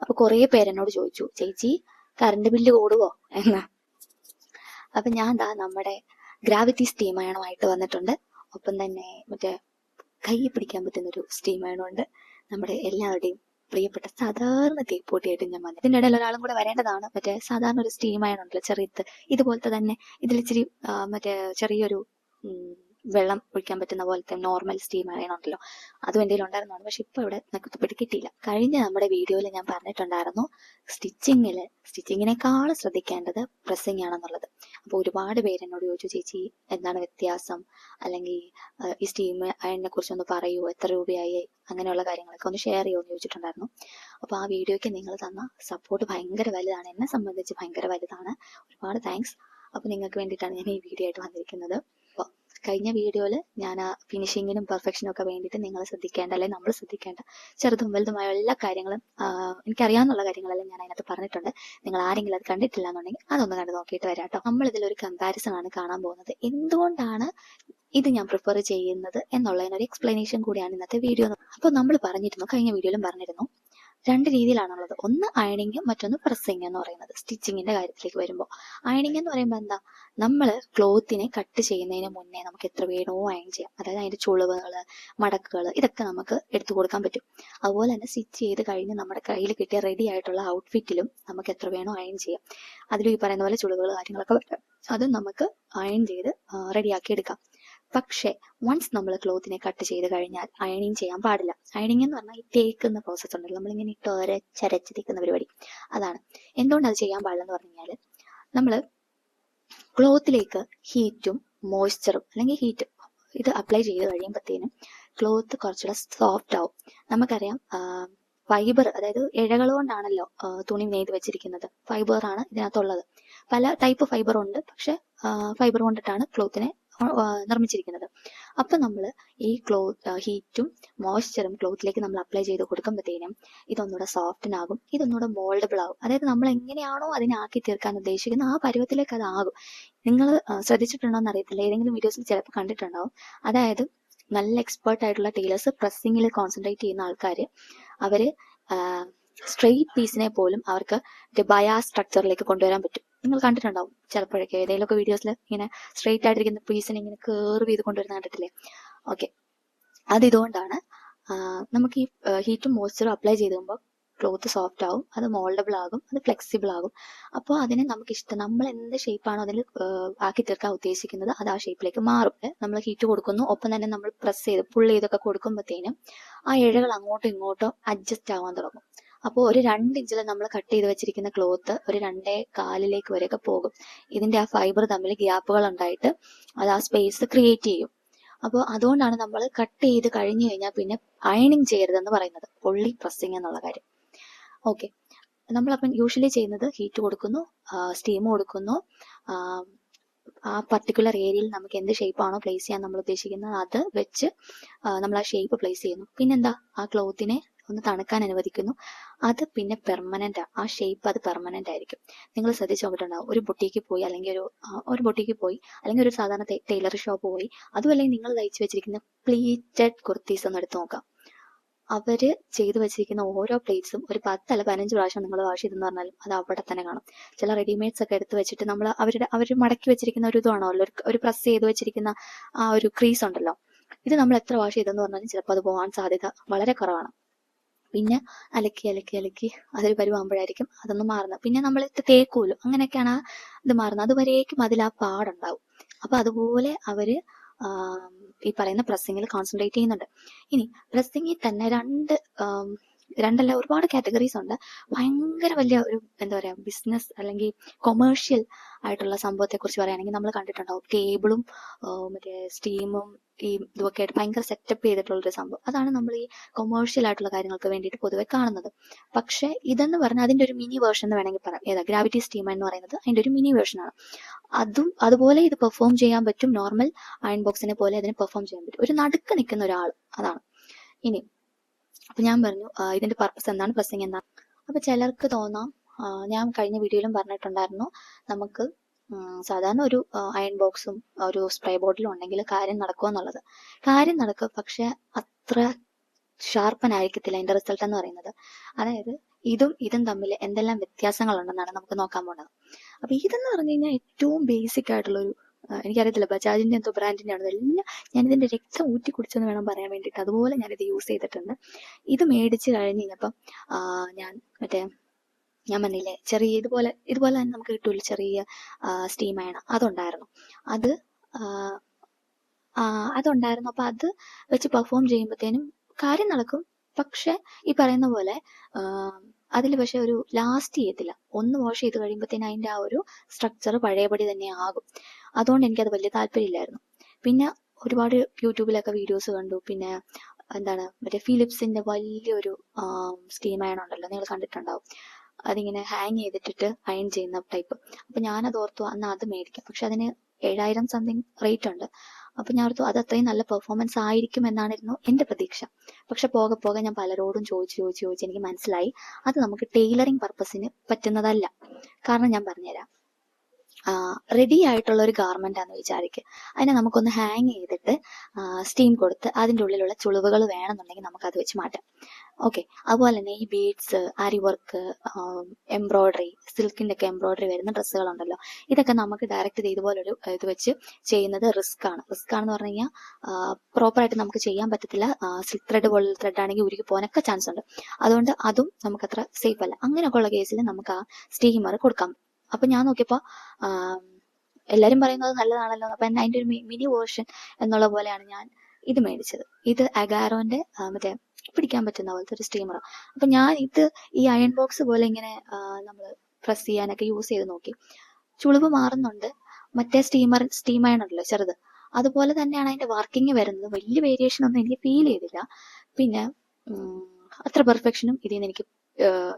അപ്പൊ കുറേ പേരെന്നോട് ചോദിച്ചു, ചേച്ചി കറണ്ട് ബില്ല് കൂടുവോ എന്ന്. അപ്പൊ ഞാൻ ദാ നമ്മുടെ ഗ്രാവിറ്റി സ്റ്റീം അയണുമായിട്ട് വന്നിട്ടുണ്ട്. ഒപ്പം തന്നെ മറ്റേ കൈ പിടിക്കാൻ പറ്റുന്ന ഒരു സ്റ്റീം അയണുണ്ട്. നമ്മുടെ എല്ലാവരുടെയും പ്രിയപ്പെട്ട സാധാരണ തീപ്പൊട്ടിയായിട്ട് ഞാൻ വന്നു. ഇതിൻ്റെ ഇടയിൽ ഒരാളും കൂടെ വരേണ്ടതാണ്. മറ്റേ സാധാരണ ഒരു സ്റ്റീം അയൺ ഉണ്ടല്ലോ, ചെറിയത്, ഇതുപോലത്തെ തന്നെ. ഇതിലിച്ചിരി മറ്റേ ചെറിയൊരു വെള്ളം ഒഴിക്കാൻ പറ്റുന്ന പോലത്തെ നോർമൽ സ്റ്റീം അയൺ ഉണ്ടല്ലോ, അതും എൻ്റെ ഉണ്ടായിരുന്നതാണ്. പക്ഷെ ഇപ്പൊ ഇവിടെ കുത്തിപ്പിടി കിട്ടിയില്ല. കഴിഞ്ഞ നമ്മുടെ വീഡിയോയിൽ ഞാൻ പറഞ്ഞിട്ടുണ്ടായിരുന്നു സ്റ്റിച്ചിങ്ങിനേക്കാൾ ശ്രദ്ധിക്കേണ്ടത് പ്രസ്സിങ് ആണെന്നുള്ളത്. അപ്പോൾ ഒരുപാട് പേര് എന്നോട് ചോദിച്ചു, ചേച്ചി എന്താണ് വ്യത്യാസം, അല്ലെങ്കിൽ ഈ സ്റ്റീം അയണിനെ കുറിച്ചൊന്ന് പറയൂ, എത്ര രൂപയായി, അങ്ങനെയുള്ള കാര്യങ്ങളൊക്കെ ഒന്ന് ഷെയർ ചെയ്യുമെന്ന് ചോദിച്ചിട്ടുണ്ടായിരുന്നു. അപ്പോൾ ആ വീഡിയോയ്ക്ക് നിങ്ങൾ തന്ന സപ്പോർട്ട് ഭയങ്കര വലുതാണ്, എന്നെ സംബന്ധിച്ച് ഭയങ്കര വലുതാണ്. ഒരുപാട് താങ്ക്സ്. അപ്പോൾ നിങ്ങൾക്ക് വേണ്ടിയിട്ടാണ് ഞാൻ ഈ വീഡിയോ ആയിട്ട് വന്നിരിക്കുന്നത്. അപ്പോൾ കഴിഞ്ഞ വീഡിയോയിൽ ഞാൻ ആ ഫിനിഷിങ്ങിനും പെർഫെക്ഷനും ഒക്കെ വേണ്ടിയിട്ട് നിങ്ങൾ ശ്രദ്ധിക്കേണ്ട, അല്ലെങ്കിൽ നമ്മൾ ശ്രദ്ധിക്കേണ്ട ചെറുതും വലുതുമായ എല്ലാ കാര്യങ്ങളും എനിക്കറിയാവുന്ന കാര്യങ്ങളെല്ലാം ഞാൻ അതിനകത്ത് പറഞ്ഞിട്ടുണ്ട്. നിങ്ങൾ ആരെങ്കിലും അത് കണ്ടിട്ടില്ല എന്നുണ്ടെങ്കിൽ അതൊന്ന് കണ്ട് നോക്കിയിട്ട് വരാം കേട്ടോ. നമ്മളിതിലൊരു കമ്പാരിസൺ ആണ് കാണാൻ പോകുന്നത്. എന്തുകൊണ്ടാണ് ഇത് ഞാൻ പ്രിഫർ ചെയ്യുന്നത് എന്നുള്ളതിനൊരു എക്സ്പ്ലനേഷൻ കൂടിയാണ് ഇന്നത്തെ വീഡിയോ. അപ്പോൾ നമ്മൾ പറഞ്ഞിരുന്നു, കഴിഞ്ഞ വീഡിയോയിലും പറഞ്ഞിരുന്നു, രണ്ട് രീതിയിലാണുള്ളത്. ഒന്ന് അയണിങ്, മറ്റൊന്ന് പ്രസ്സിങ് എന്ന് പറയുന്നത്. സ്റ്റിച്ചിങ്ങിന്റെ കാര്യത്തിലേക്ക് വരുമ്പോൾ അയണിങ് എന്ന് പറയുമ്പോൾ എന്താ, നമ്മൾ ക്ലോത്തിനെ കട്ട് ചെയ്യുന്നതിന് മുന്നേ നമുക്ക് എത്ര വേണോ അയൺ ചെയ്യാം. അതായത് അതിന്റെ ചുളിവുകൾ, മടക്കുകൾ, ഇതൊക്കെ നമുക്ക് എടുത്തു കൊടുക്കാൻ പറ്റും. അതുപോലെ തന്നെ സ്റ്റിച്ച് ചെയ്ത് കഴിഞ്ഞ് നമ്മുടെ കയ്യിൽ കിട്ടിയ റെഡി ആയിട്ടുള്ള ഔട്ട്ഫിറ്റിലും നമുക്ക് എത്ര വേണോ അയൺ ചെയ്യാം. അതിലും ഈ പറയുന്ന പോലെ ചുളിവുകൾ, കാര്യങ്ങളൊക്കെ വരും. അതും നമുക്ക് അയൺ ചെയ്ത് റെഡിയാക്കി എടുക്കാം. പക്ഷെ വൺസ് നമ്മൾ ക്ലോത്തിനെ കട്ട് ചെയ്ത് കഴിഞ്ഞാൽ അയണിങ് ചെയ്യാൻ പാടില്ല. അയണിങ് എന്ന് പറഞ്ഞാൽ ഈ തേക്കുന്ന പ്രോസസ്സ് ഉണ്ടല്ലോ, നമ്മളിങ്ങനെ ഇട്ട് ഒരച്ചരച്ച് തേക്കുന്ന പരിപാടി, അതാണ്. എന്തുകൊണ്ട് അത് ചെയ്യാൻ പാടില്ലെന്ന് പറഞ്ഞു കഴിഞ്ഞാൽ, നമ്മൾ ക്ലോത്തിലേക്ക് ഹീറ്റും മോയ്സ്ചറും അല്ലെങ്കിൽ ഹീറ്റ് ഇത് അപ്ലൈ ചെയ്ത് കഴിയുമ്പോഴത്തേനും ക്ലോത്ത് കുറച്ചുകൂടെ സോഫ്റ്റ് ആവും. നമുക്കറിയാം ഫൈബർ, അതായത് ഇഴകൾ കൊണ്ടാണല്ലോ തുണി നെയ്ത് വെച്ചിരിക്കുന്നത്. ഫൈബറാണ് ഇതിനകത്തുള്ളത്. പല ടൈപ്പ് ഫൈബർ ഉണ്ട്, പക്ഷെ ഫൈബർ കൊണ്ടിട്ടാണ് ക്ലോത്തിനെ നിർമ്മിച്ചിരിക്കുന്നത്. അപ്പൊ നമ്മൾ ഈ ഹീറ്റും മോയ്സ്ചറും ക്ലോത്തിലേക്ക് നമ്മൾ അപ്ലൈ ചെയ്ത് കൊടുക്കുമ്പോഴത്തേനും ഇതൊന്നുകൂടെ സോഫ്റ്റനാകും, ഇതൊന്നുകൂടെ മോൾഡബിൾ ആകും. അതായത് നമ്മൾ എങ്ങനെയാണോ അതിനാക്കി തീർക്കാൻ ഉദ്ദേശിക്കുന്നത് ആ പരുവത്തിലേക്ക് അതാകും. നിങ്ങൾ ശ്രദ്ധിച്ചിട്ടുണ്ടോ എന്ന് അറിയത്തില്ല, ഏതെങ്കിലും വീഡിയോസിൽ ചിലപ്പോൾ കണ്ടിട്ടുണ്ടാവും. അതായത് നല്ല എക്സ്പേർട്ട് ആയിട്ടുള്ള ടൈലേഴ്സ്, പ്രസ്സിങ്ങിൽ കോൺസെൻട്രേറ്റ് ചെയ്യുന്ന ആൾക്കാർ, അവര് സ്ട്രെയിറ്റ് പീസിനെ പോലും അവർക്ക് ബയാസ് സ്ട്രക്ചറിലേക്ക് കൊണ്ടുവരാൻ പറ്റും. നിങ്ങൾ കണ്ടിട്ടുണ്ടാവും ചിലപ്പോഴൊക്കെ ഏതെങ്കിലുമൊക്കെ വീഡിയോസിൽ ഇങ്ങനെ സ്ട്രെയിറ്റ് ആയിട്ടിരിക്കുന്ന പീസിനെ ഇങ്ങനെ കേർവ് ചെയ്ത് കൊണ്ടുവരുന്ന കണ്ടിട്ടില്ലേ. ഓക്കെ, അതിതുകൊണ്ടാണ് നമുക്ക് ഈ ഹീറ്റും മോയ്സ്ചറും അപ്ലൈ ചെയ്ത് കഴിയുമ്പോൾ ക്ലോത്ത് സോഫ്റ്റ് ആവും, അത് മോൾഡബിൾ ആകും, അത് ഫ്ലെക്സിബിൾ ആകും. അപ്പോൾ അതിനെ നമുക്ക് ഇഷ്ടം, നമ്മൾ എന്ത് ഷേപ്പാണോ അതിൽ ആക്കി തീർക്കാൻ ഉദ്ദേശിക്കുന്നത് അത് ആ ഷേപ്പിലേക്ക് മാറും. നമ്മൾ ഹീറ്റ് കൊടുക്കുന്നു, ഒപ്പം തന്നെ നമ്മൾ പ്രസ് ചെയ്ത് പുൾ ചെയ്തൊക്കെ കൊടുക്കുമ്പോഴത്തേനും ആ ഇഴകൾ അങ്ങോട്ടും ഇങ്ങോട്ടും അഡ്ജസ്റ്റ് ആവാൻ തുടങ്ങും. അപ്പോൾ ഒരു 2 ഇഞ്ചിൽ നമ്മൾ കട്ട് ചെയ്ത് വെച്ചിരിക്കുന്ന ക്ലോത്ത് ഒരു 2.25 വരെയൊക്കെ പോകും. ഇതിന്റെ ആ ഫൈബർ തമ്മിൽ ഗ്യാപ്പുകൾ ഉണ്ടായിട്ട് അത് ആ സ്പേസ് ക്രിയേറ്റ് ചെയ്യും. അപ്പോൾ അതുകൊണ്ടാണ് നമ്മൾ കട്ട് ചെയ്ത് കഴിഞ്ഞു കഴിഞ്ഞാൽ പിന്നെ അയണിങ് ചെയ്യരുതെന്ന് പറയുന്നത്, ഒള്ളി പ്രസ്സിങ് എന്നുള്ള കാര്യം. ഓക്കെ, നമ്മളപ്പം യൂഷ്വലി ചെയ്യുന്നത് ഹീറ്റ് കൊടുക്കുന്നു, സ്റ്റീം കൊടുക്കുന്നു, ആ പർട്ടിക്കുലർ ഏരിയയിൽ നമുക്ക് എന്ത് ഷേപ്പാണോ പ്ലേസ് ചെയ്യാൻ നമ്മൾ ഉദ്ദേശിക്കുന്നത് അത് വെച്ച് നമ്മൾ ആ ഷേപ്പ് പ്ലേസ് ചെയ്യുന്നു. പിന്നെന്താ, ആ ക്ലോത്തിനെ ഒന്ന് തണുക്കാൻ അനുവദിക്കുന്നു. അത് പിന്നെ പെർമനന്റ്, ആ ഷേപ്പ് അത് പെർമനന്റ് ആയിരിക്കും. നിങ്ങൾ ശ്രദ്ധിച്ചു നോക്കിയിട്ടുണ്ടാവും, ഒരു ബൊട്ടീക്ക് പോയി അല്ലെങ്കിൽ ഒരു സാധാരണ ടൈലർ ഷോപ്പ് പോയി, അതും അല്ലെങ്കിൽ നിങ്ങൾ തയ്ച്ചു വെച്ചിരിക്കുന്ന പ്ലീറ്റഡ് കുർത്തീസ് ഒന്ന് എടുത്ത് നോക്കാം. അവര് ചെയ്തു വെച്ചിരിക്കുന്ന ഓരോ പ്ലേറ്റ്സും ഒരു 10 അല്ല 15 പ്രാവശ്യം നിങ്ങൾ വാഷ് ചെയ്തെന്ന് പറഞ്ഞാലും അത് അവിടെ തന്നെ കാണും. ചില റെഡിമെയ്ഡ്സ് ഒക്കെ എടുത്ത് വെച്ചിട്ട് നമ്മൾ അവർ മടക്കി വെച്ചിരിക്കുന്ന ഒരു ഇതാണല്ലോ, ഒരു പ്രസ് ചെയ്ത് വെച്ചിരിക്കുന്ന ആ ഒരു ക്രീസ് ഉണ്ടല്ലോ, ഇത് നമ്മൾ എത്ര വാഷ് ചെയ്തെന്ന് പറഞ്ഞാലും ചിലപ്പോൾ അത് പോകാൻ സാധ്യത വളരെ കുറവാണ്. പിന്നെ അലക്കി അതൊരു പരുവാകുമ്പോഴായിരിക്കും അതൊന്ന് മാറുന്നത്. പിന്നെ നമ്മൾ തേക്കൂലോ, അങ്ങനെയൊക്കെയാണ് ഇത് മാറുന്നത്. അതുവരേക്കും അതിൽ ആ പാടുണ്ടാവും. അപ്പൊ അതുപോലെ അവര് ഈ പറയുന്ന പ്രസ്സിങ്ങിൽ കോൺസെൻട്രേറ്റ് ചെയ്യുന്നുണ്ട്. ഇനി പ്രസ്സിങ്ങിൽ തന്നെ രണ്ടല്ല ഒരുപാട് കാറ്റഗറീസ് ഉണ്ട്. ഭയങ്കര വലിയ ഒരു എന്താ പറയാ ബിസിനസ് അല്ലെങ്കിൽ കൊമേഴ്ഷ്യൽ ആയിട്ടുള്ള സംഭവത്തെ കുറിച്ച് പറയുകയാണെങ്കിൽ നമ്മൾ കണ്ടിട്ടുണ്ടാവും, ടേബിളും മറ്റേ സ്റ്റീമും ഈ ഇതൊക്കെ ആയിട്ട് ഭയങ്കര സെറ്റപ്പ് ചെയ്തിട്ടുള്ളൊരു സംഭവം. അതാണ് നമ്മൾ ഈ കൊമേഴ്ഷ്യൽ ആയിട്ടുള്ള കാര്യങ്ങൾക്ക് വേണ്ടിയിട്ട് പൊതുവെ കാണുന്നത്. പക്ഷെ ഇതെന്ന് പറഞ്ഞാൽ അതിന്റെ ഒരു മിനി വേർഷൻ എന്ന് വേണമെങ്കിൽ പറയാം. ഏതാ ഗ്രാവിറ്റി സ്റ്റീം എന്ന് പറയുന്നത് അതിന്റെ ഒരു മിനി വേർഷൻ ആണ്. അതുപോലെ ഇത് പെർഫോം ചെയ്യാൻ പറ്റും. നോർമൽ അയൺ ബോക്സിനെ പോലെ അതിന് പെർഫോം ചെയ്യാൻ പറ്റും, ഒരു നടുക്ക് നിൽക്കുന്ന ഒരാൾ. അതാണ്. ഇനി അപ്പൊ ഞാൻ പറഞ്ഞു ഇതിന്റെ പർപ്പസ് എന്താണ്, പ്രസ്സിങ് എന്താണ്. അപ്പൊ ചിലർക്ക് തോന്നാം, ഞാൻ കഴിഞ്ഞ വീഡിയോയിലും പറഞ്ഞിട്ടുണ്ടായിരുന്നു, നമുക്ക് സാധാരണ ഒരു അയൺ ബോക്സും ഒരു സ്പ്രേ ബോട്ടിലും ഉണ്ടെങ്കിൽ കാര്യം നടക്കുക എന്നുള്ളത്. കാര്യം നടക്കും, പക്ഷെ അത്ര ഷാർപ്പനായിരിക്കത്തില്ല അതിന്റെ റിസൾട്ട് എന്ന് പറയുന്നത്. അതായത് ഇതും തമ്മിൽ എന്തെല്ലാം വ്യത്യാസങ്ങളുണ്ടെന്നാണ് നമുക്ക് നോക്കാൻ പോകുന്നത്. അപ്പൊ ഇതെന്ന് പറഞ്ഞു കഴിഞ്ഞാൽ ഏറ്റവും ബേസിക് ആയിട്ടുള്ള ഒരു എനിക്കറിയത്തില്ല ബജാജിന്റെ എന്തോ ബ്രാൻഡിന്റെ ആണ്, എല്ലാം ഞാനിതിന്റെ രക്തം ഊറ്റി കുടിച്ചെന്ന് വേണം പറയാൻ വേണ്ടിയിട്ട്. അതുപോലെ ഞാനിത് യൂസ് ചെയ്തിട്ടുണ്ട്. ഇത് മേടിച്ച് കഴിഞ്ഞ് കഴിഞ്ഞപ്പം ഞാൻ ഞാൻ പറഞ്ഞില്ലേ ചെറിയ ഇതുപോലെ തന്നെ നമുക്ക് കിട്ടൂല ചെറിയ സ്റ്റീം അയൺ, അതുണ്ടായിരുന്നു. അതുണ്ടായിരുന്നു. അപ്പൊ അത് വെച്ച് പെർഫോം ചെയ്യുമ്പോഴത്തേനും കാര്യം നടക്കും. പക്ഷെ ഈ പറയുന്ന പോലെ അതിൽ പക്ഷെ ഒരു ലാസ്റ്റ് ചെയ്യത്തില്ല. ഒന്ന് വാഷ് ചെയ്ത് കഴിയുമ്പോഴത്തേനും അതിന്റെ ആ ഒരു സ്ട്രക്ചർ പഴയപടി തന്നെ ആകും. അതുകൊണ്ട് എനിക്കത് വലിയ താല്പര്യമില്ലായിരുന്നു. പിന്നെ ഒരുപാട് യൂട്യൂബിലൊക്കെ വീഡിയോസ് കണ്ടു. പിന്നെ മറ്റേ ഫിലിപ്സിന്റെ വലിയൊരു സ്റ്റീം അയൺ ഉണ്ടല്ലോ, നിങ്ങൾ കണ്ടിട്ടുണ്ടാവും. അതിങ്ങനെ ഹാങ് ചെയ്തിട്ടിട്ട് അയൺ ചെയ്യുന്ന ടൈപ്പ്. അപ്പൊ ഞാനത് ഓർത്തു അന്ന് അത് മേടിക്കാം. പക്ഷെ അതിന് 7000 സംതിങ് റേറ്റ് ഉണ്ട്. അപ്പൊ ഞാൻ ഓർത്തു അത് അത്രയും നല്ല പെർഫോമൻസ് ആയിരിക്കും എന്നായിരുന്നു എന്റെ പ്രതീക്ഷ. പക്ഷെ പോകെ പോകെ ഞാൻ പലരോടും ചോദിച്ച് എനിക്ക് മനസ്സിലായി അത് നമുക്ക് ടൈലറിങ് പർപ്പസിന് പറ്റുന്നതല്ല. കാരണം ഞാൻ പറഞ്ഞുതരാം. റെഡി ആയിട്ടുള്ള ഒരു ഗാർമെന്റ് ആണെന്ന് വിചാരിക്കുക. അതിനെ നമുക്കൊന്ന് ഹാങ് ചെയ്തിട്ട് സ്റ്റീം കൊടുത്ത് അതിൻ്റെ ഉള്ളിലുള്ള ചുളിവുകൾ വേണമെന്നുണ്ടെങ്കിൽ നമുക്ക് അത് വെച്ച് മാറ്റാം. ഓക്കെ. അതുപോലെ തന്നെ ഈ ബീഡ്സ്, ആരി വർക്ക്, എംബ്രോയിഡറി, സിൽക്കിന്റെ ഒക്കെ എംബ്രോയിഡറി വരുന്ന ഡ്രസ്സുകളുണ്ടല്ലോ, ഇതൊക്കെ നമുക്ക് ഡയറക്റ്റ് ഇതുപോലൊരു ഇത് വെച്ച് ചെയ്യുന്നത് റിസ്ക് ആണെന്ന് പറഞ്ഞു കഴിഞ്ഞാൽ പ്രോപ്പറായിട്ട് നമുക്ക് ചെയ്യാൻ പറ്റത്തില്ല. സിൽക്ക് ത്രെഡ് പോലുള്ള ത്രെഡ് ആണെങ്കിൽ ഉരുകി പോകാനൊക്കെ ചാൻസ് ഉണ്ട്. അതുകൊണ്ട് അതും നമുക്കത്ര സേഫ് അല്ല. അങ്ങനെയൊക്കെ ഉള്ള കേസിൽ നമുക്ക് ആ സ്റ്റീമർ കൊടുക്കാം. അപ്പൊ ഞാൻ നോക്കിയപ്പോ എല്ലാരും പറയുന്നത് നല്ലതാണല്ലോ. അപ്പൊ അതിന്റെ ഒരു മിനി വേർഷൻ എന്നുള്ള പോലെയാണ് ഞാൻ ഇത് മേടിച്ചത്. ഇത് അഗാറോന്റെ മറ്റേ പിടിക്കാൻ പറ്റുന്ന പോലത്തെ ഒരു സ്റ്റീമർ. അപ്പൊ ഞാൻ ഇത് ഈ അയൺ ബോക്സ് പോലെ ഇങ്ങനെ നമ്മൾ പ്രസ് ചെയ്യാനൊക്കെ യൂസ് ചെയ്ത് നോക്കി. ചുളിവ് മാറുന്നുണ്ട്. മറ്റേ സ്റ്റീം അയൺ ഉണ്ടല്ലോ ചെറുത്, അതുപോലെ തന്നെയാണ് അതിന്റെ വർക്കിംഗ് വരുന്നത്. വലിയ വേരിയേഷൻ ഒന്നും എനിക്ക് ഫീൽ ചെയ്തില്ല. പിന്നെ അത്ര പെർഫെക്ഷനും ഇതിൽ നിന്ന് എനിക്ക്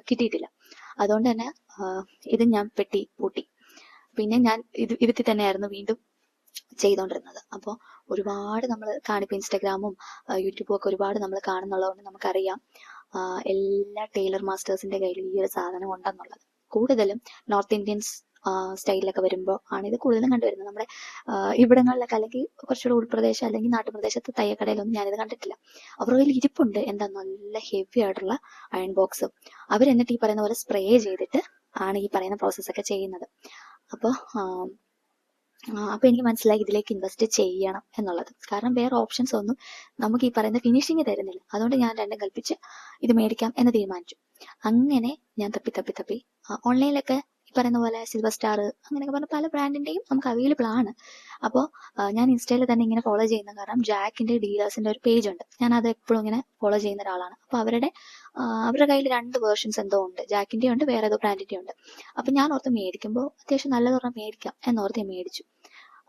കിട്ടിയിട്ടില്ല. അതുകൊണ്ട് തന്നെ ഇത് ഞാൻ പെട്ടി പൂട്ടി. പിന്നെ ഞാൻ ഇതിൽ തന്നെയായിരുന്നു വീണ്ടും ചെയ്തോണ്ടിരുന്നത്. അപ്പോൾ ഒരുപാട് നമ്മൾ കാണിപ്പോൾ ഇൻസ്റ്റാഗ്രാമും യൂട്യൂബും ഒക്കെ ഒരുപാട് നമ്മൾ കാണുന്നുള്ളതുകൊണ്ട് നമുക്കറിയാം എല്ലാ ടൈലർ മാസ്റ്റേഴ്സിന്റെ കയ്യിൽ ഈ ഒരു സാധനം ഉണ്ടെന്നുള്ളത്. കൂടുതലും നോർത്ത് ഇന്ത്യൻസ് സ്റ്റൈലിലൊക്കെ വരുമ്പോൾ ആണ് ഇത് കൂടുതലും കണ്ടുവരുന്നത്. നമ്മുടെ ഇവിടങ്ങളിലൊക്കെ അല്ലെങ്കിൽ കുറച്ചുകൂടെ ഉൾപ്രദേശം അല്ലെങ്കിൽ നാട്ടുപ്രദേശത്ത് തയ്യക്കടയിലൊന്നും ഞാനിത് കണ്ടിട്ടില്ല. അവരുടെ കയ്യിൽ ഇരിപ്പുണ്ട് നല്ല ഹെവി ആയിട്ടുള്ള അയൺ ബോക്സ്. അവരെന്നിട്ട് ഈ പറയുന്ന പോലെ സ്പ്രേ ചെയ്തിട്ട് ആണ് ഈ പറയുന്ന പ്രോസസ്സൊക്കെ ചെയ്യുന്നത്. അപ്പോൾ എനിക്ക് മനസ്സിലായി ഇതിലേക്ക് ഇൻവെസ്റ്റ് ചെയ്യണം എന്നുള്ളത്. കാരണം വേറെ ഓപ്ഷൻസ് ഒന്നും നമുക്ക് ഈ പറയുന്ന ഫിനിഷിങ് തരുന്നില്ല. അതുകൊണ്ട് ഞാൻ രണ്ടും കൽപ്പിച്ച് ഇത് മേടിക്കാം എന്ന് തീരുമാനിച്ചു. അങ്ങനെ ഞാൻ തപ്പി ഓൺലൈനിലൊക്കെ ഈ പറയുന്ന പോലെ സിൽവർ സ്റ്റാർ അങ്ങനെയൊക്കെ പറഞ്ഞ പല ബ്രാൻഡിന്റെയും നമുക്ക് അവൈലബിൾ ആണ്. അപ്പോൾ ഞാൻ ഇൻസ്റ്റയിൽ തന്നെ ഇങ്ങനെ ഫോളോ ചെയ്യുന്ന കാരണം ജാക്കിന്റെ ഡീലേഴ്സിന്റെ ഒരു പേജ് ഉണ്ട്. ഞാൻ അത് എപ്പോഴും ഇങ്ങനെ ഫോളോ ചെയ്യുന്ന ഒരാളാണ്. അപ്പോൾ അവരുടെ കയ്യിൽ 2 വേർഷൻസ് എന്തോ ഉണ്ട്. ജാക്കിന്റെ ഉണ്ട്, വേറെ ഏതോ ബ്രാൻഡിന്റെ ഉണ്ട്. അപ്പൊ ഞാൻ ഓർത്ത് മേടിക്കുമ്പോൾ അത്യാവശ്യം നല്ലതൊരെണ്ണം മേടിക്കാം എന്നോർത്ത് ഞാൻ മേടിച്ചു.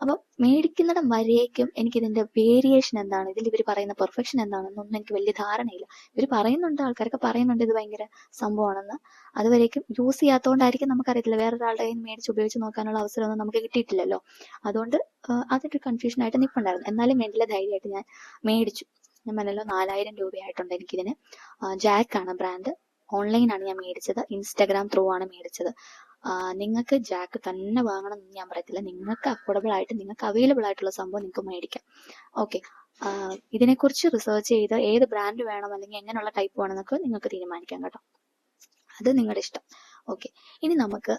അപ്പം മേടിക്കുന്നിടം വരേക്കും എനിക്കിതിന്റെ വേരിയേഷൻ എന്താണ്, ഇതിൽ ഇവർ പറയുന്ന പെർഫെക്ഷൻ എന്താണെന്നൊന്നും എനിക്ക് വലിയ ധാരണയില്ല. ഇവർ പറയുന്നുണ്ട്, ആൾക്കാരൊക്കെ പറയുന്നുണ്ട് ഇത് ഭയങ്കര സംഭവമാണെന്ന്. അതുവരേക്കും യൂസ് ചെയ്യാത്തതുകൊണ്ടായിരിക്കും നമുക്കറിയത്തില്ല. വേറൊരാളുടെ കയ്യിൽ മേടിച്ച് ഉപയോഗിച്ച് നോക്കാനുള്ള അവസരമൊന്നും നമുക്ക് കിട്ടിയിട്ടില്ലല്ലോ. അതുകൊണ്ട് അതൊരു കൺഫ്യൂഷൻ ആയിട്ട് നിൽപ്പുണ്ടായിരുന്നു. എന്നാലും വേണ്ടില്ല, ധൈര്യമായിട്ട് ഞാൻ മേടിച്ചു. ഞാൻ പറഞ്ഞല്ലോ 4000 രൂപയായിട്ടുണ്ട് എനിക്കിതിന്. ജാക്കാണ് ബ്രാൻഡ്. ഓൺലൈനാണ് ഞാൻ മേടിച്ചത്. ഇൻസ്റ്റാഗ്രാം ത്രൂ ആണ് മേടിച്ചത്. നിങ്ങൾക്ക് ജാക്ക് തന്നെ വാങ്ങണം എന്ന് ഞാൻ പറയത്തില്ല. നിങ്ങൾക്ക് അഫോർഡബിൾ ആയിട്ട് നിങ്ങൾക്ക് അവൈലബിൾ ആയിട്ടുള്ള സംഭവം നിങ്ങൾക്ക് മേടിക്കാം. ഓക്കെ. ഇതിനെക്കുറിച്ച് റിസർച്ച് ചെയ്ത് ഏത് ബ്രാൻഡ് വേണം അല്ലെങ്കിൽ എങ്ങനെയുള്ള ടൈപ്പ് വേണമെന്നൊക്കെ നിങ്ങൾക്ക് തീരുമാനിക്കാം കേട്ടോ. അത് നിങ്ങളുടെ ഇഷ്ടം. ഓക്കെ. ഇനി നമുക്ക്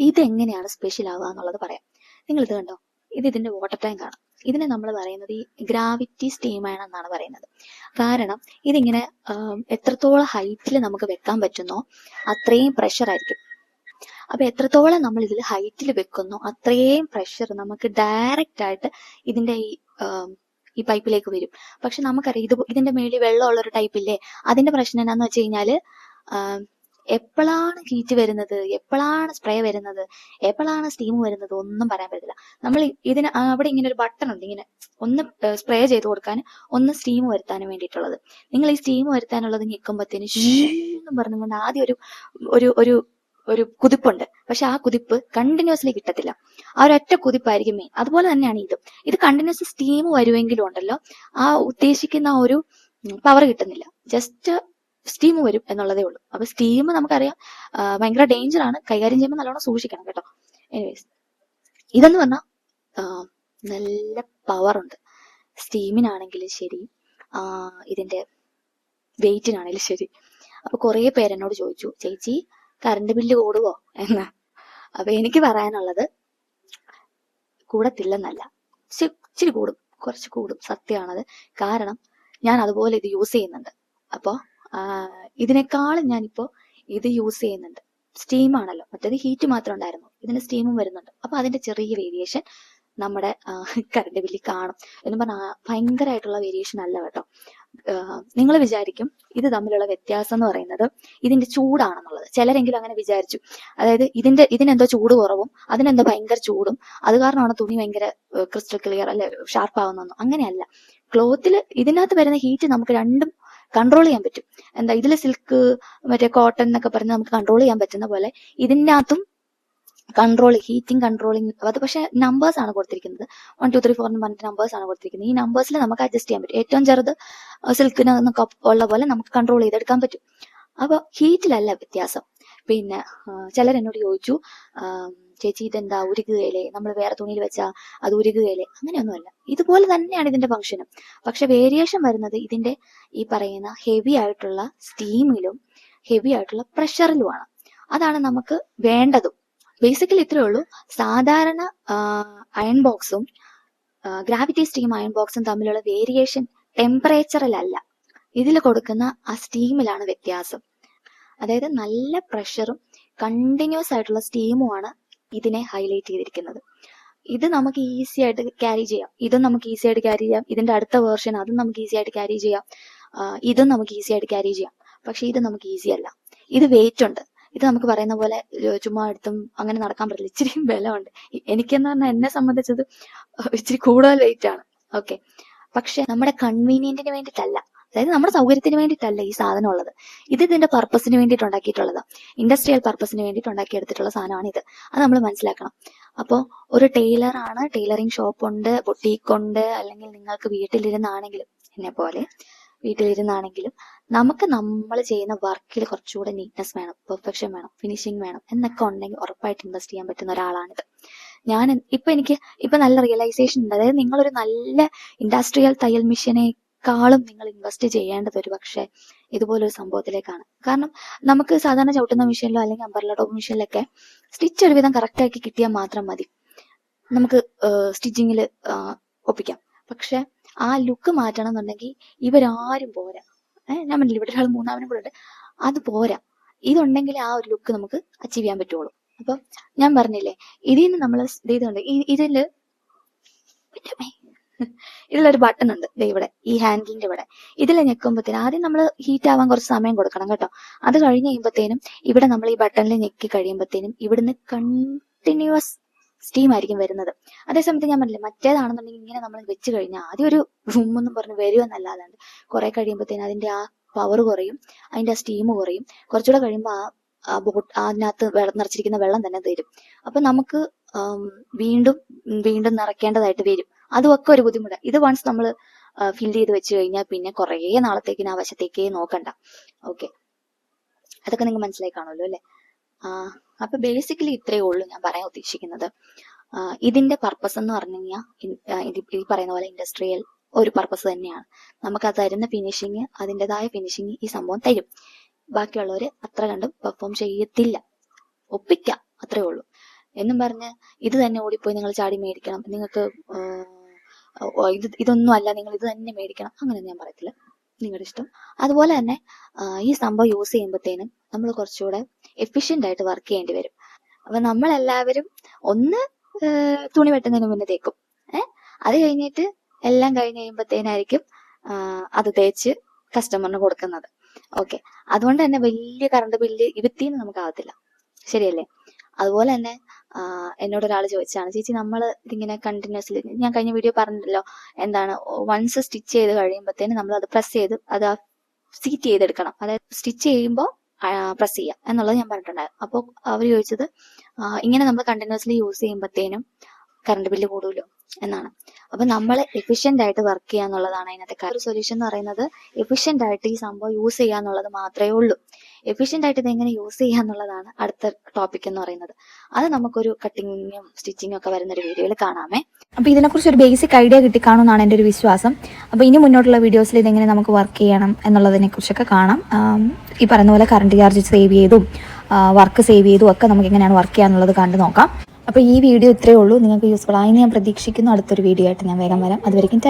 ഇതെങ്ങനെയാണ് സ്പെഷ്യൽ ആവുക എന്നുള്ളത് പറയാം. നിങ്ങൾ ഇത് കണ്ടോ, ഇതിന്റെ വാട്ടർ ടാങ്ക് ആണ്. ഇതിനെ നമ്മൾ പറയുന്നത് ഈ ഗ്രാവിറ്റി സ്റ്റീം അയൺ എന്നാണ് പറയുന്നത്. കാരണം ഇതിങ്ങനെ എത്രത്തോളം ഹൈറ്റിൽ നമുക്ക് വെക്കാൻ പറ്റുന്നോ അത്രയും പ്രഷർ ആയിരിക്കും. അപ്പൊ എത്രത്തോളം നമ്മൾ ഇതിൽ ഹൈറ്റിൽ വെക്കുന്നോ അത്രയും പ്രഷർ നമുക്ക് ഡയറക്റ്റ് ആയിട്ട് ഇതിന്റെ ഈ പൈപ്പിലേക്ക് വരും. പക്ഷെ നമുക്കറിയാം ഇതിന്റെ മേളിൽ വെള്ളമുള്ള ഒരു ടൈപ്പ് ഇല്ലേ, അതിന്റെ പ്രശ്നം എന്നാന്ന് വെച്ച് കഴിഞ്ഞാല് എപ്പോഴാണ് ഹീറ്റ് വരുന്നത്, എപ്പോഴാണ് സ്പ്രേ വരുന്നത്, എപ്പോഴാണ് സ്റ്റീം വരുന്നത് ഒന്നും പറയാൻ പറ്റില്ല. നമ്മൾ ഇതിന് അവിടെ ഇങ്ങനെ ഒരു ബട്ടൺ ഉണ്ട്, ഇങ്ങനെ ഒന്ന് സ്പ്രേ ചെയ്ത് കൊടുക്കാനും ഒന്ന് സ്റ്റീം വരുത്താനും വേണ്ടിയിട്ടുള്ളത്. നിങ്ങൾ ഈ സ്റ്റീം വരുത്താനുള്ളത് ഞെക്കുമ്പോഴത്തേന് എന്നും പറഞ്ഞുകൊണ്ട് ആദ്യം ഒരു ഒരു കുതിപ്പുണ്ട്. പക്ഷെ ആ കുതിപ്പ് കണ്ടിന്യൂസ്ലി കിട്ടത്തില്ല. ആ ഒരൊറ്റ കുതിപ്പായിരിക്കും മെയിൻ. അതുപോലെ തന്നെയാണ് ഇത് കണ്ടിന്യൂസ് സ്റ്റീം വരുമെങ്കിലും ഉണ്ടല്ലോ ആ ഉദ്ദേശിക്കുന്ന ഒരു പവർ കിട്ടുന്നില്ല. ജസ്റ്റ് സ്റ്റീം വരും എന്നുള്ളതേ ഉള്ളൂ. അപ്പൊ സ്റ്റീം നമുക്കറിയാം ഭയങ്കര ഡേഞ്ചർ ആണ്, കൈകാര്യം ചെയ്യുമ്പോൾ നല്ലോണം സൂക്ഷിക്കണം കേട്ടോ. എനിവേസ്, ഇതെന്ന് പറഞ്ഞാൽ നല്ല പവർ ഉണ്ട്. സ്റ്റീമിനാണെങ്കിലും ശരി, ഇതിന്റെ വെയിറ്റിനാണെങ്കിലും ശരി. അപ്പൊ കുറെ പേരെന്നോട് ചോദിച്ചു, ചേച്ചി കറണ്ട് ബില്ല് കൂടുവോ എന്ന്. അപ്പൊ എനിക്ക് പറയാനുള്ളത്, കൂടത്തില്ലെന്നല്ല, ഇച്ചിരി കൂടും, കുറച്ച് കൂടും, സത്യമാണത്. കാരണം ഞാൻ അതുപോലെ ഇത് യൂസ് ചെയ്യുന്നുണ്ട്. അപ്പോൾ ഇതിനേക്കാളും ഞാനിപ്പോ ഇത് യൂസ് ചെയ്യുന്നുണ്ട്. സ്റ്റീം ആണല്ലോ, മറ്റേത് ഹീറ്റ് മാത്രം ഉണ്ടായിരുന്നു, ഇതിന് സ്റ്റീമും വരുന്നുണ്ട്. അപ്പൊ അതിന്റെ ചെറിയ വേരിയേഷൻ നമ്മുടെ കറണ്ട് ബില്ലിൽ കാണും. എന്ന് പറഞ്ഞാൽ ഭയങ്കരമായിട്ടുള്ള വേരിയേഷൻ അല്ല കേട്ടോ. നിങ്ങൾ വിചാരിക്കും ഇത് തമ്മിലുള്ള വ്യത്യാസം എന്ന് പറയുന്നത് ഇതിന്റെ ചൂടാണെന്നുള്ളത്. ചിലരെങ്കിലും അങ്ങനെ വിചാരിച്ചു, അതായത് ഇതിനെന്തോ ചൂട് കുറവും അതിനെന്തോ ഭയങ്കര ചൂടും, അത് കാരണമാണ് തുണി ഭയങ്കര ക്രിസ്റ്റൽ ക്ലിയർ അല്ലെ ഷാർപ്പ് ആവുന്നൊന്നും. അങ്ങനെയല്ല. ക്ലോത്തിൽ ഇതിനകത്ത് വരുന്ന ഹീറ്റ് നമുക്ക് രണ്ടും കൺട്രോൾ ചെയ്യാൻ പറ്റും. എന്താ, ഇതില് സിൽക്ക് മറ്റേ കോട്ടൺ എന്നൊക്കെ പറഞ്ഞ് നമുക്ക് കൺട്രോൾ ചെയ്യാൻ പറ്റുന്ന പോലെ ഇതിനകത്തും ഹീറ്റിംഗ് കൺട്രോളിങ്. അത് പക്ഷെ നമ്പേഴ്സ് ആണ് കൊടുത്തിരിക്കുന്നത്, 1 2 3 4 എന്ന് പറഞ്ഞിട്ട് നമ്പേഴ്സ് ആണ് കൊടുത്തിരിക്കുന്നത്. ഈ നമ്പേഴ്സിൽ നമുക്ക് അഡ്ജസ്റ്റ് ചെയ്യാൻ പറ്റും. ഏറ്റവും ചെറുത് സിൽക്കിന് ഉള്ള പോലെ നമുക്ക് കൺട്രോൾ ചെയ്തെടുക്കാൻ പറ്റും. അപ്പൊ ഹീറ്റിലല്ല വ്യത്യാസം. പിന്നെ ചിലരെന്നോട് ചോദിച്ചു, ചേച്ചി ഇതെന്താ ഉരുകുകയില്ലേ, നമ്മൾ വേറെ തുണിയിൽ വെച്ചാൽ അത് ഉരുകുകയില്ലേ? അങ്ങനെയൊന്നുമല്ല, ഇതുപോലെ തന്നെയാണ് ഇതിന്റെ ഫംഗ്ഷനും. പക്ഷെ വേരിയേഷൻ വരുന്നത് ഇതിന്റെ ഈ പറയുന്ന ഹെവി ആയിട്ടുള്ള സ്റ്റീമിലും ഹെവി ആയിട്ടുള്ള പ്രഷറിലുമാണ്. അതാണ് നമുക്ക് വേണ്ടതും. ബേസിക്കലി ഇത്രയേ ഉള്ളൂ. സാധാരണ അയൺ ബോക്സും ഗ്രാവിറ്റി സ്റ്റീം അയൺ ബോക്സും തമ്മിലുള്ള വേരിയേഷൻ ടെമ്പറേച്ചറിലല്ല, ഇതിൽ കൊടുക്കുന്ന ആ സ്റ്റീമിലാണ് വ്യത്യാസം. അതായത് നല്ല പ്രഷറും കണ്ടിന്യൂസ് ആയിട്ടുള്ള സ്റ്റീമുമാണ് ഇതിനെ ഹൈലൈറ്റ് ചെയ്തിരിക്കുന്നത്. ഇത് നമുക്ക് ഈസി ആയിട്ട് ക്യാരി ചെയ്യാം, ഇതും നമുക്ക് ഈസി ആയിട്ട് ക്യാരി ചെയ്യാം. ഇതിന്റെ അടുത്ത വേർഷൻ അതും നമുക്ക് ഈസി ആയിട്ട് ക്യാരി ചെയ്യാം, ഇതും നമുക്ക് ഈസി ആയിട്ട് ക്യാരി ചെയ്യാം. പക്ഷെ ഇത് നമുക്ക് ഈസി അല്ല, ഇത് വെയിറ്റ് ഉണ്ട്. ഇത് നമുക്ക് പറയുന്ന പോലെ ചുമ്മാ എടുത്തും അങ്ങനെ നടക്കാൻ പറ്റില്ല, ഇച്ചിരി ബലമുണ്ട്. എനിക്കെന്ന് പറഞ്ഞാൽ എന്നെ സംബന്ധിച്ചത് ഇച്ചിരി കൂടുതൽ വെയിറ്റ് ആണ്. ഓക്കെ, പക്ഷെ നമ്മുടെ കൺവീനിയന്റിന് വേണ്ടിയിട്ടല്ല, അതായത് നമ്മുടെ സൗകര്യത്തിന് വേണ്ടിയിട്ടല്ല ഈ സാധനം ഉള്ളത്. ഇത് ഇതിന്റെ പർപ്പസിന് വേണ്ടിയിട്ട് ഉണ്ടാക്കിയിട്ടുള്ളതാണ്, ഇൻഡസ്ട്രിയൽ പർപ്പസിന് വേണ്ടിയിട്ട് ഉണ്ടാക്കിയെടുത്തിട്ടുള്ള സാധനമാണ് ഇത്. അത് നമ്മൾ മനസ്സിലാക്കണം. അപ്പോൾ ഒരു ടൈലർ ആണ്, ടൈലറിങ് ഷോപ്പ് ഉണ്ട്, ബൊട്ടീക്ക് ഉണ്ട്, അല്ലെങ്കിൽ നിങ്ങൾക്ക് വീട്ടിലിരുന്നാണെങ്കിലും എന്നെ പോലെ വീട്ടിലിരുന്നാണെങ്കിലും നമുക്ക് നമ്മൾ ചെയ്യുന്ന വർക്കിൽ കുറച്ചുകൂടെ നീറ്റ്നെസ് വേണം, പെർഫെക്ഷൻ വേണം, ഫിനിഷിങ് വേണം എന്നൊക്കെ ഉണ്ടെങ്കിൽ ഉറപ്പായിട്ട് ഇൻവെസ്റ്റ് ചെയ്യാൻ പറ്റുന്ന ഒരാളാണിത്. ഞാൻ എനിക്ക് നല്ല റിയലൈസേഷൻ ഉണ്ട്. അതായത് നിങ്ങളൊരു നല്ല ഇൻഡസ്ട്രിയൽ തയ്യൽ മെഷീനേക്കാളും നിങ്ങൾ ഇൻവെസ്റ്റ് ചെയ്യേണ്ടത് ഒരു പക്ഷേ ഇതുപോലൊരു സംഭവത്തിലേക്കാണ്. കാരണം നമുക്ക് സാധാരണ ചവിട്ടുന്ന മെഷീനിലോ അല്ലെങ്കിൽ അമ്പർല ടോപ്പ് മെഷീനിലൊക്കെ സ്റ്റിച്ച് ഒരുവിധം കറക്റ്റ് ആക്കി കിട്ടിയാൽ മാത്രം മതി, നമുക്ക് സ്റ്റിച്ചിങ്ങിൽ ഒപ്പിക്കാം. പക്ഷെ ആ ലുക്ക് മാറ്റണം എന്നുണ്ടെങ്കിൽ ഇവരാരും പോരാ. ഞാൻ പറഞ്ഞില്ല, ഇവിടെ ഒരാൾ മൂന്നാമനും കൂടെ ഉണ്ട്, അത് പോരാ. ഇതുണ്ടെങ്കിൽ ആ ഒരു ലുക്ക് നമുക്ക് അച്ചീവ് ചെയ്യാൻ പറ്റുള്ളൂ. അപ്പൊ ഞാൻ പറഞ്ഞില്ലേ, ഇതിന് നമ്മൾ ഇതുണ്ട്, ഇതിലൊരു ബട്ടൺ ഉണ്ട് ഇവിടെ ഈ ഹാൻഡിലിന്റെ ഇവിടെ. ഇതിൽ ഞെക്കുമ്പോഴത്തേനും ആദ്യം നമ്മൾ ഹീറ്റ് ആവാൻ കുറച്ച് സമയം കൊടുക്കണം കേട്ടോ. അത് കഴിഞ്ഞ് കഴിയുമ്പോഴത്തേനും ഇവിടെ നമ്മൾ ഈ ബട്ടണിൽ ഞെക്കി കഴിയുമ്പോഴത്തേനും ഇവിടുന്ന് കണ്ടിന്യൂസ് സ്റ്റീം ആയിരിക്കും വരുന്നത്. അതേസമയത്ത് ഞാൻ പറഞ്ഞില്ലേ, മറ്റേതാണെന്നുണ്ടെങ്കിൽ ഇങ്ങനെ നമ്മൾ വെച്ച് കഴിഞ്ഞാൽ ആദ്യം ഒരു റൂമെന്നും പറഞ്ഞ് വരുമെന്നല്ലാതെ കുറെ കഴിയുമ്പോഴത്തേനും അതിന്റെ ആ പവർ കുറയും, അതിന്റെ ആ സ്റ്റീം കുറയും. കുറച്ചുകൂടെ കഴിയുമ്പോൾ ആ ബോട്ട് അതിനകത്ത് നിറച്ചിരിക്കുന്ന വെള്ളം തന്നെ തരും. അപ്പൊ നമുക്ക് വീണ്ടും വീണ്ടും നിറയ്ക്കേണ്ടതായിട്ട് വരും. അതുമൊക്കെ ഒരു ബുദ്ധിമുട്ടാണ്. ഇത് വൺസ് നമ്മൾ ഫിൽ ചെയ്ത് വെച്ച് കഴിഞ്ഞാൽ പിന്നെ കുറേ നാളത്തേക്കിന് ആ വശത്തേക്കേ നോക്കണ്ട. ഓക്കെ, അതൊക്കെ നിങ്ങൾ മനസ്സിലായി കാണുമല്ലോ അല്ലെ? അപ്പൊ ബേസിക്കലി ഇത്രയേ ഉള്ളൂ ഞാൻ പറയാൻ ഉദ്ദേശിക്കുന്നത്. ഇതിന്റെ പർപ്പസ് എന്ന് പറഞ്ഞു കഴിഞ്ഞാൽ ഈ പറയുന്ന പോലെ ഇൻഡസ്ട്രിയൽ ഒരു പർപ്പസ് തന്നെയാണ്. നമുക്ക് അത് തരുന്ന ഫിനിഷിങ്, അതിൻ്റെതായ ഫിനിഷിങ് ഈ സംഭവം തരും. ബാക്കിയുള്ളവര് അത്ര കണ്ടും പെർഫോം ചെയ്യത്തില്ല, ഒപ്പിക്കാം, അത്രേ ഉള്ളൂ. എന്നും പറഞ്ഞ് ഇത് തന്നെ ഓടിപ്പോയി നിങ്ങൾ ചാടി മേടിക്കണം, നിങ്ങൾക്ക് ഇതൊന്നും അല്ല നിങ്ങൾ ഇത് തന്നെ മേടിക്കണം, അങ്ങനെ ഞാൻ പറയത്തില്ല, നിങ്ങളുടെ ഇഷ്ടം. അതുപോലെ തന്നെ ഈ സംഭവം യൂസ് ചെയ്യുമ്പോഴത്തേനും നമ്മൾ കുറച്ചുകൂടെ എഫിഷ്യന്റ് ആയിട്ട് വർക്ക് ചെയ്യേണ്ടി വരും. അപ്പൊ നമ്മളെല്ലാവരും ഒന്ന് തുണി വെട്ടുന്നതിന് മുന്നേ തേക്കും, അത് കഴിഞ്ഞിട്ട് എല്ലാം കഴിഞ്ഞ് കഴിയുമ്പോഴത്തേനായിരിക്കും അത് തേച്ച് കസ്റ്റമറിന് കൊടുക്കുന്നത്. ഓക്കെ, അതുകൊണ്ട് തന്നെ വലിയ കറണ്ട് ബില്ല് ഇവത്തിന്ന് നമുക്ക് ആവത്തില്ല, ശരിയല്ലേ? അതുപോലെ തന്നെ എന്നോട് ഒരാൾ ചോദിച്ചാണ്, ചേച്ചി നമ്മൾ ഇതിങ്ങനെ കണ്ടിന്യൂസ്ലി, ഞാൻ കഴിഞ്ഞ വീഡിയോ പറഞ്ഞിട്ടല്ലോ, എന്താണ് വൺസ് സ്റ്റിച്ച് ചെയ്ത് കഴിയുമ്പോഴത്തേന് നമ്മൾ അത് പ്രസ് ചെയ്ത് അത് സീറ്റ് ചെയ്തെടുക്കണം, അതായത് സ്റ്റിച്ച് ചെയ്യുമ്പോൾ പ്രസ് ചെയ്യാം എന്നുള്ളത് ഞാൻ പറഞ്ഞിട്ടുണ്ടായിരുന്നു. അപ്പോൾ അവർ ചോദിച്ചത്, ഇങ്ങനെ നമ്മൾ കണ്ടിന്യൂസ്ലി യൂസ് ചെയ്യുമ്പോഴത്തേനും കറണ്ട് ബില്ല് കൂടുമല്ലോ എന്നാണ്. അപ്പൊ നമ്മൾ എഫിഷ്യന്റ് ആയിട്ട് വർക്ക് ചെയ്യാന്നുള്ളതാണ് അതിനകത്തെ ഒരു സൊല്യൂഷൻ എന്ന് പറയുന്നത്. എഫിഷ്യന്റ് ആയിട്ട് ഈ സംഭവം യൂസ് ചെയ്യാന്നുള്ളത് മാത്രമേ ഉള്ളൂ. എഫിഷ്യൻ്റ് ആയിട്ട് ഇത് എങ്ങനെ യൂസ് ചെയ്യുക എന്നുള്ളതാണ് അടുത്ത ടോപ്പിക് എന്ന് പറയുന്നത്. അത് നമുക്കൊരു കട്ടിങ്ങും സ്റ്റിച്ചിങ്ങും ഒക്കെ വരുന്നൊരു വീഡിയോയിൽ കാണാമേ. അപ്പോൾ ഇതിനെക്കുറിച്ച് ഒരു ബേസിക് ഐഡിയ കിട്ടിക്കാണുമെന്നാണ് എൻ്റെ ഒരു വിശ്വാസം. അപ്പോൾ ഇനി മുന്നോട്ടുള്ള വീഡിയോസിൽ ഇതെങ്ങനെ നമുക്ക് വർക്ക് ചെയ്യണം എന്നുള്ളതിനെക്കുറിച്ചൊക്കെ കാണാം. ഈ പറയുന്ന പോലെ കറണ്ട് ചാർജ് സേവ് ചെയ്തും വർക്ക് സേവ് ചെയ്തും ഒക്കെ നമുക്ക് എങ്ങനെയാണ് വർക്ക് ചെയ്യുക എന്നുള്ളത് കണ്ടു നോക്കാം. അപ്പോൾ ഈ വീഡിയോ ഇത്രയേ ഉള്ളൂ. നിങ്ങൾക്ക് യൂസ്ഫുൾ ആയി ഞാൻ പ്രതീക്ഷിക്കുന്നു. അടുത്തൊരു വീഡിയോ ആയിട്ട് ഞാൻ വേഗം വരാം. അതുവരെയും